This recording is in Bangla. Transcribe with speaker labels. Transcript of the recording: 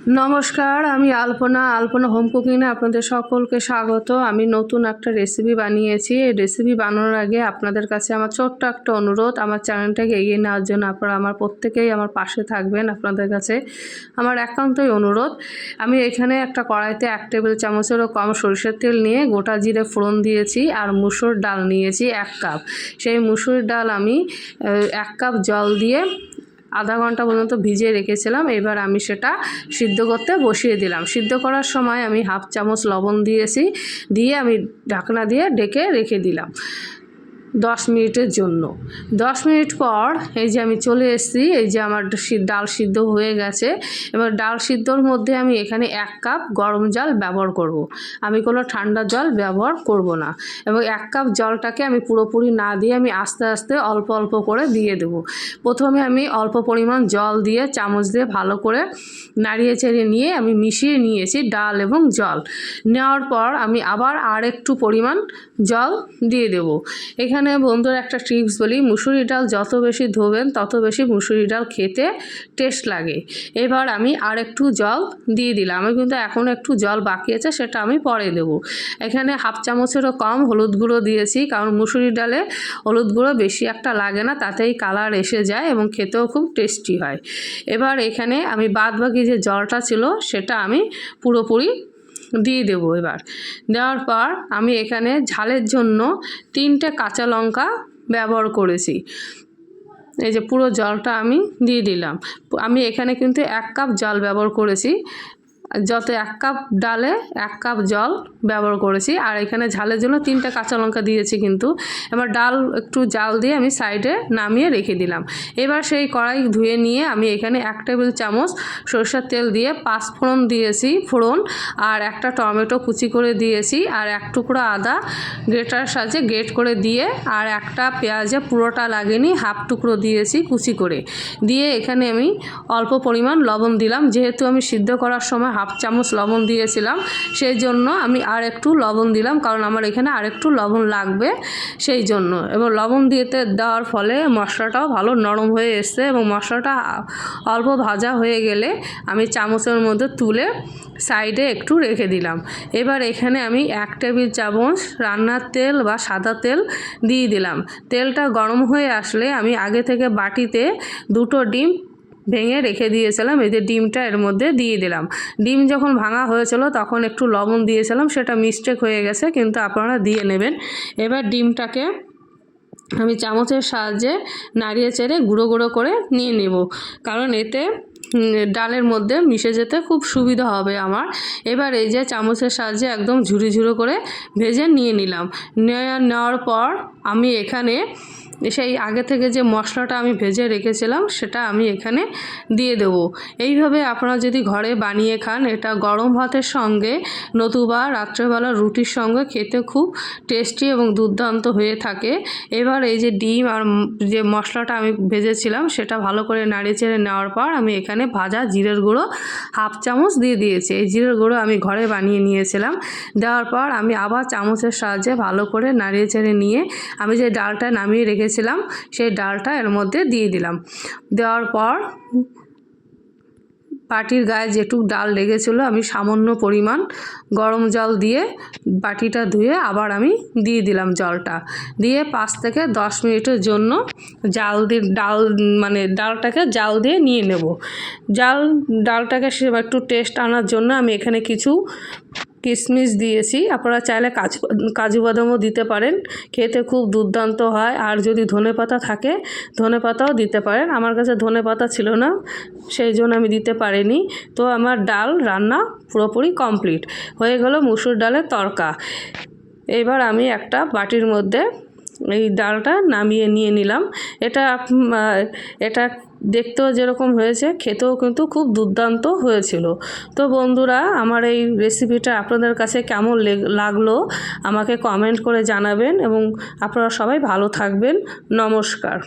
Speaker 1: নমস্কার, আমি আলপনা হোম কুকিংয়ে আপনাদের সকলকে স্বাগত। আমি নতুন একটা রেসিপি বানিয়েছি। এই রেসিপি বানানোর আগে আপনাদের কাছে আমার ছোট্ট একটা অনুরোধ, আমার চ্যানেলটাকে এগিয়ে নেওয়ার জন্য আপনারা আমার প্রত্যেকেই আমার পাশে থাকবেন। আপনাদের কাছে আমার একান্তই অনুরোধ। আমি এখানে একটা কড়াইতে 1 টেবিল চামচেরও কম সরিষার তেল নিয়ে গোটা জিরে ফোড়ন দিয়েছি আর মুসুর ডাল নিয়েছি 1 কাপ। সেই মুসুর ডাল আমি 1 কাপ জল দিয়ে আধা ঘন্টা পর্যন্ত ভিজিয়ে রেখেছিলাম। এবার আমি সেটা সিদ্ধ করতে বসিয়ে দিলাম। সিদ্ধ করার সময় আমি 1/2 চামচ লবণ দিয়েছি, দিয়ে আমি ঢাকনা দিয়ে ঢেকে রেখে দিলাম 10 মিনিটের জন্য। 10 মিনিট পর এই যে আমি চলে এসেছি, এই যে আমার ডাল সিদ্ধ হয়ে গেছে। এবার ডাল সিদ্ধর মধ্যে আমি এখানে 1 কাপ গরম জল ব্যবহার করব। আমি কোনো ঠান্ডা জল ব্যবহার করব না। এবং 1 কাপ জলটাকে আমি পুরোপুরি না দিয়ে আমি আস্তে আস্তে অল্প অল্প করে দিয়ে দেব। প্রথমে আমি অল্প পরিমাণ জল দিয়ে চামচ দিয়ে ভালো করে নাড়িয়ে চেড়িয়ে নিয়ে আমি মিশিয়ে নিয়েছি ডাল এবং জল। নেওয়ার পর আমি আবার আর একটু পরিমাণ জল দিয়ে দেব। এখানে বন্ধুরা একটা টিপস বলি, মুসুরি ডাল যত বেশি ধোবেন তত বেশি মুসুরি ডাল খেতে টেস্ট লাগে। এবার আমি আর একটু জল দিয়ে দিলাম। আমি কিন্তু এখন একটু জল বাকি আছে, সেটা আমি পরে দেব। এখানে 1/2 চামচেরও কম হলুদ গুঁড়ো দিয়েছি, কারণ মুসুরি ডালে হলুদ গুঁড়ো বেশি একটা লাগে না, তাতেই কালার এসে যায় এবং খেতেও খুব টেস্টি হয়। এবার এখানে আমি বাদবাকি যে জলটা ছিল সেটা আমি পুরোপুরি দিয়ে দেবো। এবার দেওয়ার পর আমি এখানে ঝালের জন্য 3টে কাঁচা লঙ্কা ব্যবহার করেছি। এই যে পুরো জলটা আমি দিয়ে দিলাম। আমি এখানে কিন্তু 1 কাপ জল ব্যবহার করেছি, যত 1 কাপ ডালে 1 কাপ জল ব্যবহার করেছি। আর এখানে ঝালের জন্য 3টে কাঁচা লঙ্কা দিয়েছি কিন্তু। এবার ডাল একটু জাল দিয়ে আমি সাইডে নামিয়ে রেখে দিলাম। এবার সেই কড়াই ধুয়ে নিয়ে আমি এখানে 1 টেবিল চামচ সরষের তেল দিয়ে 5 ফোড়ন দিয়েছি, আর একটা টমেটো কুচি করে দিয়েছি, আর 1 টুকরো আদা গ্রেটারের সাহায্যে গ্রেট করে দিয়ে, আর একটা পেঁয়াজে পুরোটা লাগেনি 1/2 টুকরো দিয়েছি কুচি করে দিয়ে। এখানে আমি অল্প পরিমাণ লবণ দিলাম, যেহেতু আমি সিদ্ধ করার সময় 1/2 চামচ লবণ দিয়েছিলাম, সেই জন্য আমি আর একটু লবণ দিলাম, কারণ আমার এখানে আর একটু লবণ লাগবে সেই জন্য। এবং লবণ দেওয়ার ফলে মশলাটাও ভালো নরম হয়ে এসছে, এবং মশলাটা অল্প ভাজা হয়ে গেলে আমি চামচের মধ্যে তুলে সাইডে একটু রেখে দিলাম। এবার এখানে আমি 1 টেবিল চামচ রান্নার তেল বা সাদা তেল দিয়ে দিলাম। তেলটা গরম হয়ে আসলে আমি আগে থেকে বাটিতে 2টো ডিম ভেঙে রেখে দিয়েছিলাম, এই যে ডিমটা এর মধ্যে দিয়ে দিলাম। ডিম যখন ভাঙা হয়েছিল তখন একটু লবণ দিয়েছিলাম, সেটা মিস্টেক হয়ে গেছে, কিন্তু আপনারা দিয়ে নেবেন। এবার ডিমটাকে আমি চামচের সাহায্যে নাড়িয়ে চেড়ে গুঁড়ো গুঁড়ো করে নিয়ে নেব, কারণ এতে ডালের মধ্যে মিশে যেতে খুব সুবিধা হবে আমার। এবার এই যে চামচের সাহায্যে একদম ঝুরি ঝুরো করে ভেজে নিয়ে নিলাম। নেওয়ার পর আমি এখানে সেই আগে থেকে যে মশলাটা আমি ভেজে রেখেছিলাম সেটা আমি এখানে দিয়ে দেবো। এইভাবে আপনারা যদি ঘরে বানিয়ে খান, এটা গরম ভাতের সঙ্গে নতুবা রাত্রেবেলা রুটির সঙ্গে খেতে খুব টেস্টি এবং দুর্দান্ত হয়ে থাকে। এবার এই যে ডিম আর যে মশলাটা আমি ভেজেছিলাম সেটা ভালো করে নাড়িয়ে চেড়ে নেওয়ার পর আমি এখানে ভাজা জিরের গুঁড়ো 1/2 চামচ দিয়ে দিয়েছি। এই জিরের গুঁড়ো আমি ঘরে বানিয়ে নিয়েছিলাম। দেওয়ার পর আমি আবার চামচের সাহায্যে ভালো করে নাড়িয়ে চেড়ে নিয়ে আমি যে ডালটা নামিয়ে রেখেছিলাম সেই ডালটা এর মধ্যে দিয়ে দিলাম। দেওয়ার পর বাটির গায়ে যেটুকু ডাল লেগেছিলো আমি সামান্য পরিমাণ গরম জল দিয়ে বাটিটা ধুয়ে আবার আমি দিয়ে দিলাম জলটা দিয়ে 5 থেকে 10 মিনিটের জন্য ডালটাকে জাল দিয়ে নিয়ে নেব। ডালটাকে একটু টেস্ট আনার জন্য আমি এখানে কিছু কিশমিশ দিয়েছি, আপনারা চাইলে কাজু বাদামও দিতে পারেন, খেতে খুব দুর্দান্ত হয়। আর যদি ধনেপাতা থাকে ধনেপাতাও দিতে পারেন। আমার কাছে ধনেপাতা ছিল না, সেই জন্য আমি দিতে পারিনি। তো আমার ডাল রান্না পুরোপুরি কমপ্লিট হয়ে গেল, মুসুর ডালের তরকা। এবার আমি একটা বাটির মধ্যে এই ডালটা নামিয়ে নিয়ে নিলাম। এটা দেখতেও যেরকম হয়েছে খেতেও কিন্তু খুব দুর্দান্ত হয়েছিল। তো বন্ধুরা, আমার এই রেসিপিটা আপনাদের কাছে কেমন লাগলো আমাকে কমেন্ট করে জানাবেন, এবং আপনারা সবাই ভালো থাকবেন। নমস্কার।